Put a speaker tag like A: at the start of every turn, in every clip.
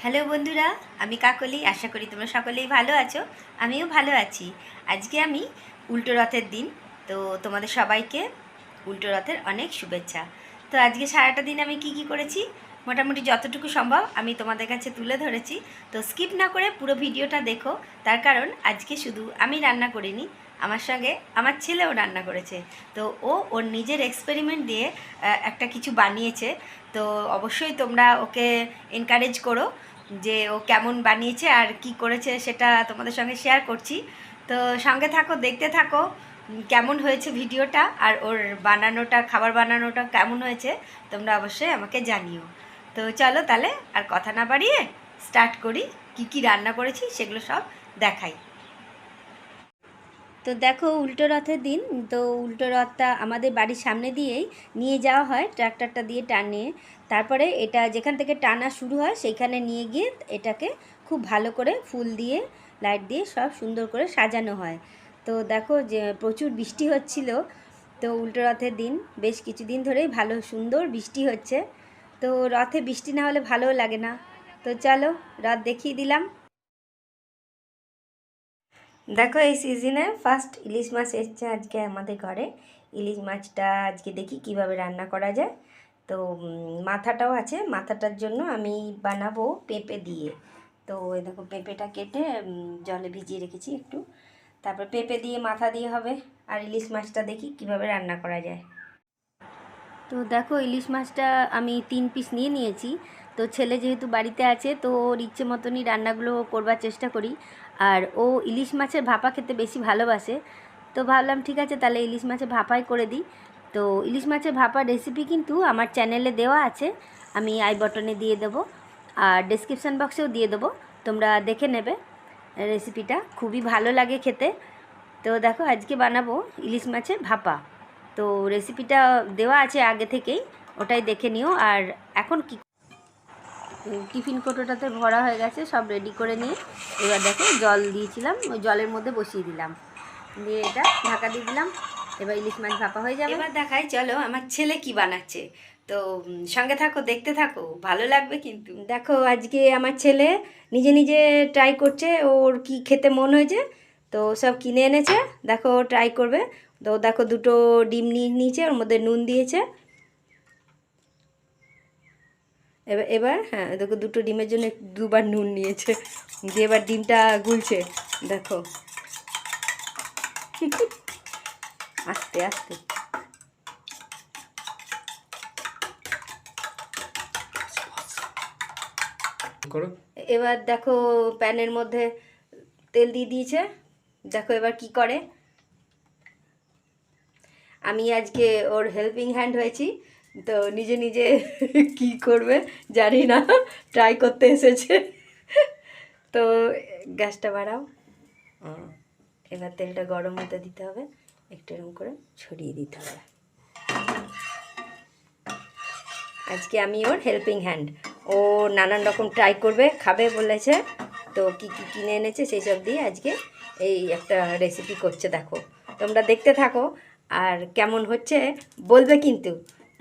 A: Hello বন্ধুরা, আমি কাকলি। আশা করি তোমরা সকলেই ভালো আছো। আমিও ভালো আছি। আজকে আমি উল্টোরথের দিন, তো তোমাদের সবাইকে উল্টোরথের অনেক শুভেচ্ছা। তো আজকে সারাটা দিন আমি কি করেছি, মোটামুটি যতটুকু সম্ভব আমি তোমাদের কাছে তুলে ধরেছি। তো স্কিপ না করে পুরো ভিডিওটা দেখো। তার কারণ আজকে শুধু আমি রান্না করিনি, আমার সঙ্গে আমার ছেলেও রান্না করেছে। তো ওর নিজের এক্সপেরিমেন্ট দিয়ে একটা কিছু বানিয়েছে। তো অবশ্যই তোমরা ওকে এনকারেজ করো যে ও কেমন বানিয়েছে আর কি করেছে, সেটা তোমাদের সঙ্গে শেয়ার করছি। তো সঙ্গে থাকো, দেখতে থাকো কেমন হয়েছে ভিডিওটা, আর ওর বানানোটা, খাবার বানানোটা কেমন হয়েছে তোমরা অবশ্যই আমাকে জানিও। তো চলো তাহলে আর কথা না বাড়িয়ে স্টার্ট করি। কি কি রান্না করেছি সেগুলো সব দেখাই। তো দেখো, উল্টো রথের দিন, তো উল্টো রথটা আমাদের বাড়ির সামনে দিয়েই নিয়ে যাওয়া হয় ট্রাক্টরটা দিয়ে টানিয়ে। তারপরে এটা যেখান থেকে টানা শুরু হয় সেইখানে নিয়ে গিয়ে এটাকে খুব ভালো করে ফুল দিয়ে, লাইট দিয়ে সব সুন্দর করে সাজানো হয়। তো দেখো যে প্রচুর বৃষ্টি হচ্ছিল। তো উল্টো রথের দিন বেশ কিছুদিন ধরেই ভালো সুন্দর বৃষ্টি হচ্ছে। তো রথে বৃষ্টি না হলে ভালোও লাগে না। তো চলো রথ দেখিয়ে দিলাম। দেখো, এই সিজনে ফার্স্ট ইলিশ মাছ এসছে আজকে আমাদের ঘরে। ইলিশ মাছটা আজকে দেখি কিভাবে রান্না করা যায়। তো মাথাটাও আছে, মাথাটার জন্য আমি বানাবো পেঁপে দিয়ে। তো এই দেখো, পেঁপেটা কেটে জলে ভিজিয়ে রেখেছি একটু। তারপর পেঁপে দিয়ে মাথা দিয়ে হবে। আর ইলিশ মাছটা দেখি কিভাবে রান্না করা যায়। তো দেখো, ইলিশ মাছটা আমি 3 পিস নিয়ে নিয়েছি। তো ছেলে যেহেতু বাড়িতে আছে, তো ওর ইচ্ছে মতনই রান্নাগুলো করবার চেষ্টা করি। আর ও ইলিশ মাছের ভাপা খেতে বেশি ভালোবাসে। তো ভাবলাম ঠিক আছে, তাহলে ইলিশ মাছের ভাপাই করে দিই। তো ইলিশ মাছের ভাপার রেসিপি কিন্তু আমার চ্যানেলে দেওয়া আছে, আমি আই বটনে দিয়ে দেবো আর ডেসক্রিপশান বক্সেও দিয়ে দেবো, তোমরা দেখে নেবে। রেসিপিটা খুবই ভালো লাগে খেতে। তো দেখো, আজকে বানাবো ইলিশ মাছের ভাপা। তো রেসিপিটা দেওয়া আছে আগে থেকেই, ওটাই দেখে নিও। আর এখন কি, টিফিন কৌটোটাতে ভরা হয়ে গেছে, সব রেডি করে নিয়ে এবার দেখো জল দিয়েছিলাম, ওই জলের মধ্যে বসিয়ে দিলাম, দিয়ে এটা ঢাকা দিয়ে দিলাম। এবার ইলিশ মাছ ভাপা হয়ে যাবে। এবার দেখাই চলো আমার ছেলে কি বানাচ্ছে। তো সঙ্গে থাকো, দেখতে থাকো, ভালো লাগবে কিন্তু। দেখো, আজকে আমার ছেলে নিজে নিজে ট্রাই করছে, ওর কি খেতে মন হয়েছে। তো সব কিনে এনেছে, দেখো ট্রাই করবে। তো দেখো, দুটো ডিম নিয়ে নিয়েছে, ওর মধ্যে নুন দিয়েছে। এবার এবার হ্যাঁ, দেখো দুটো ডিমের জন্য দুবার নুন নিয়েছে, দিয়ে এবার ডিমটা গুলছে। দেখো আস্তে আস্তে। এবার দেখো প্যানের মধ্যে তেল দিয়ে দিয়েছে। দেখো এবার কি করে। আমি আজকে ওর হেল্পিং হ্যান্ড হয়েছি, তো নিজে নিজে কি করবে জানি না, ট্রাই করতে এসেছে। তো গ্যাসটা বাড়াও। এবার তেলটা গরম হতে দিতে হবে, একটু এরকম করে ছড়িয়ে দিতে হবে। আজকে আমি ওর হেল্পিং হ্যান্ড। ও নানান রকম ট্রাই করবে, খাবে বলেছে। তো কি কি কিনে এনেছে সেই সব দিয়ে আজকে এই একটা রেসিপি করছে। দেখো তোমরা দেখতে থাকো, আর কেমন হচ্ছে বলবে কিন্তু,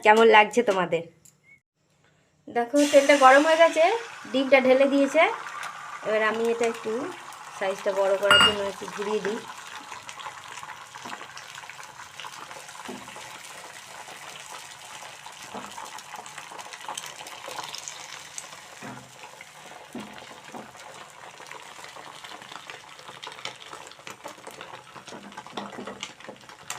A: কেমন লাগছে তোমাদের। দেখো তেলটা গরম হয়ে গেছে, ডিমটা ঢেলে দিয়েছে। এবার আমি এটা একটু সাইজটা বড় করার জন্য একটু ঘুরিয়ে দিই।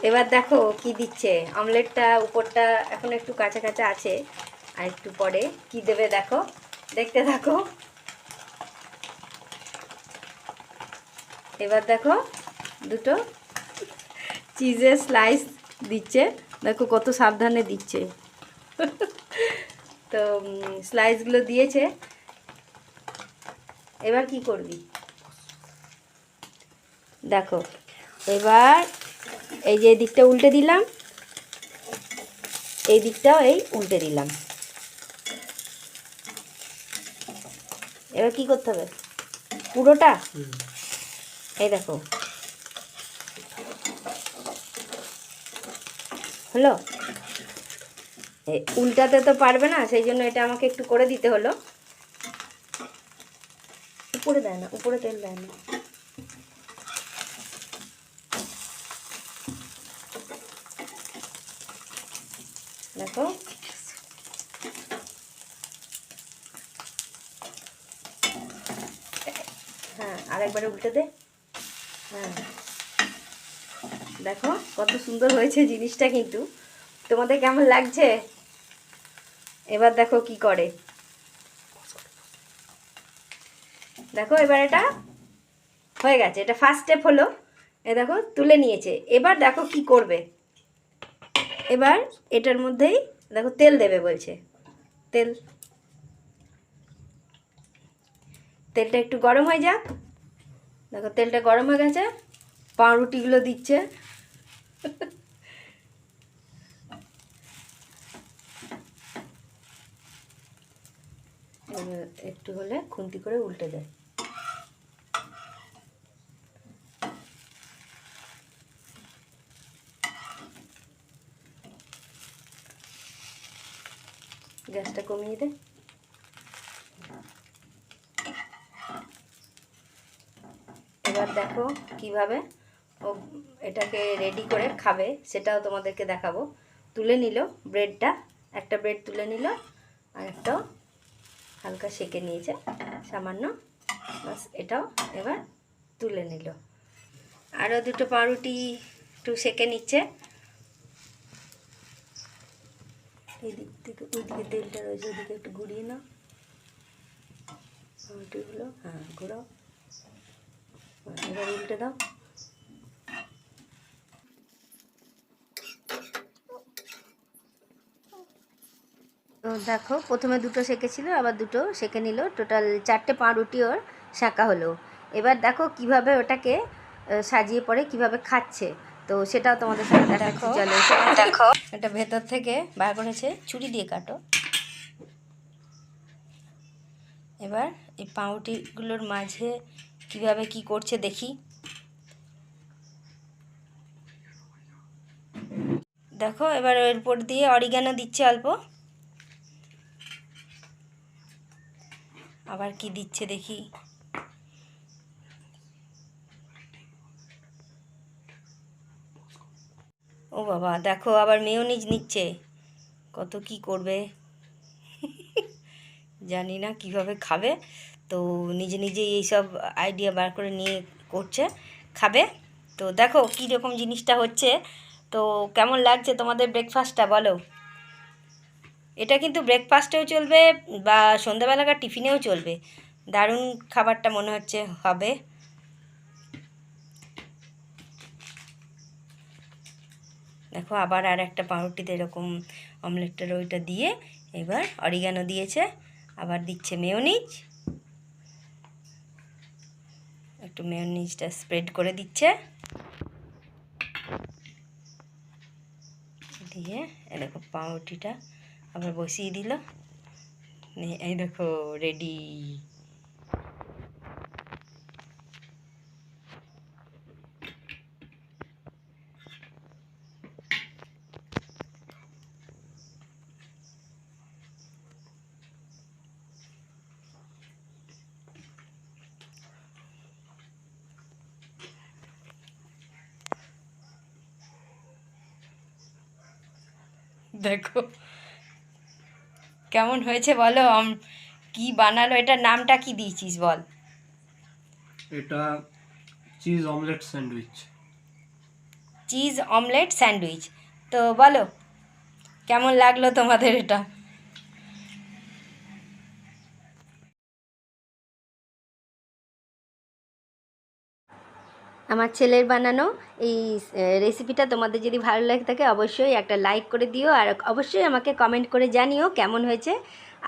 A: এবার দেখো কি দিচ্ছে, অমলেটটা উপরটা এখন একটু কাঁচা কাঁচা আছে, আর একটু পরে কি দেবে দেখো, দেখতে থাকো। এবার দেখো দুটো চিজের স্লাইস দিচ্ছে, দেখো কত সাবধানে দিচ্ছে। তো স্লাইসগুলো দিয়েছে। এবার কি করবি দেখো, এবার এই যে দিকটা উল্টে দিলাম, এই দিকটাও এই উল্টে দিলাম। এবার কি করতে হবে পুরোটা, এই দেখো হলো। উল্টাতে তো পারবে না, সেই জন্য এটা আমাকে একটু করে দিতে হলো। উপরে দেয় না, উপরে তেল দেয় না। দেখো হ্যাঁ, আরেকবারে উল্টে দে। হ্যাঁ দেখো কত সুন্দর হয়েছে জিনিসটা, কিন্তু তোমাদের কেমন লাগছে? এবার দেখো কি করে। দেখো এবার এটা হয়ে গেছে, এটা ফার্স্ট স্টেপ হলো। এ দেখো তুলে নিয়েছে। এবার দেখো কি করবে। এবার এটার মধ্যেই দেখো তেল দেবে বলছে। তেলটা একটু গরম হয়ে যাক। দেখো তেলটা গরম হয়ে গেছে, পাউরুটিগুলো দিচ্ছে। একটু হলে খুন্তি করে উল্টে দেয়। গ্যাসটা কমিয়ে দে। এবার দেখো কিভাবে ও এটাকে রেডি করে খাবে, সেটাও তোমাদেরকে দেখাবো। তুলে নিল ব্রেডটা, একটা ব্রেড তুলে নিল, আর একটাও হালকা সেঁকে নিয়েছে সামান্য, বাস এটাও এবার তুলে নিল। আরও দুটো পাউরুটি একটু সেঁকে নিচ্ছে। এই দিক থেকে ওইদিকে তেলটা রয়েছে, ওইদিকে একটু ঘুরিয়ে নাও পাউরুটিগুলো। হ্যাঁ ঘোরাও, এবার উল্টে দাও। তো দেখো প্রথমে দুটো সেঁকেছিল, আবার দুটো সেঁকে নিল, টোটাল 4টে পাউরুটি ওর সেঁকা হলো। এবার দেখো কিভাবে ওটাকে সাজিয়ে পরে কিভাবে খাচ্ছে, তো সেটাও তোমাদের সাথে দেখাচ্ছি। চলো দেখো, এটা ভেতর থেকে বার করেছে, ছুরি দিয়ে কাটো। এবার এই পাউরুটিগুলোর মাঝে কিভাবে কি করছে দেখি। দেখো এবার এর উপর দিয়ে অরিগানো দিচ্ছে অল্প, আবার কি দিচ্ছে দেখি। ও বাবা, দেখো আবার মেয়োনিজ নিচ্ছে, কত কি করবে। জানি না কিভাবে খাবে, তো নিজে নিজেই এইসব আইডিয়া বার করে নিয়ে করছে, খাবে। তো দেখো কীরকম জিনিসটা হচ্ছে। তো কেমন লাগছে তোমাদের ব্রেকফাস্টটা বলো। এটা কিন্তু ব্রেকফাস্টেও চলবে বা সন্ধ্যাবেলাকার টিফিনেও চলবে। দারুণ খাবারটা মনে হচ্ছে হবে। দেখো আবার আর একটা পাউরুটিতে এরকম অমলেটটার ওইটা দিয়ে এবার অরিগানো দিয়েছে, আবার দিচ্ছে মেয়োনিজ, একটু মেয়োনিজটা স্প্রেড করে দিচ্ছে, দিয়ে এই দেখো পাউরুটিটা আবার বসিয়ে দিল। এই দেখো রেডি। দেখো কেমন হয়েছে বলো। কি বানালো, এটার নামটা কি দিয়েছিস বল।
B: এটা cheese omelette sandwich.
A: Cheese omelette sandwich. তো বলো কেমন লাগলো তোমাদের এটা। আমার ছেলের বানানো এই রেসিপিটা তোমাদের যদি ভালো লাগে থাকে অবশ্যই একটা লাইক করে দিও, আর অবশ্যই আমাকে কমেন্ট করে জানিও কেমন হয়েছে।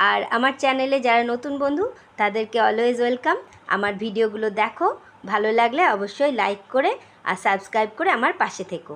A: আর আমার চ্যানেলে যারা নতুন বন্ধু তাদেরকে অলওয়েজ ওয়েলকাম। আমার ভিডিওগুলো দেখো, ভালো লাগলে অবশ্যই লাইক করে আর সাবস্ক্রাইব করে আমার পাশে থেকো।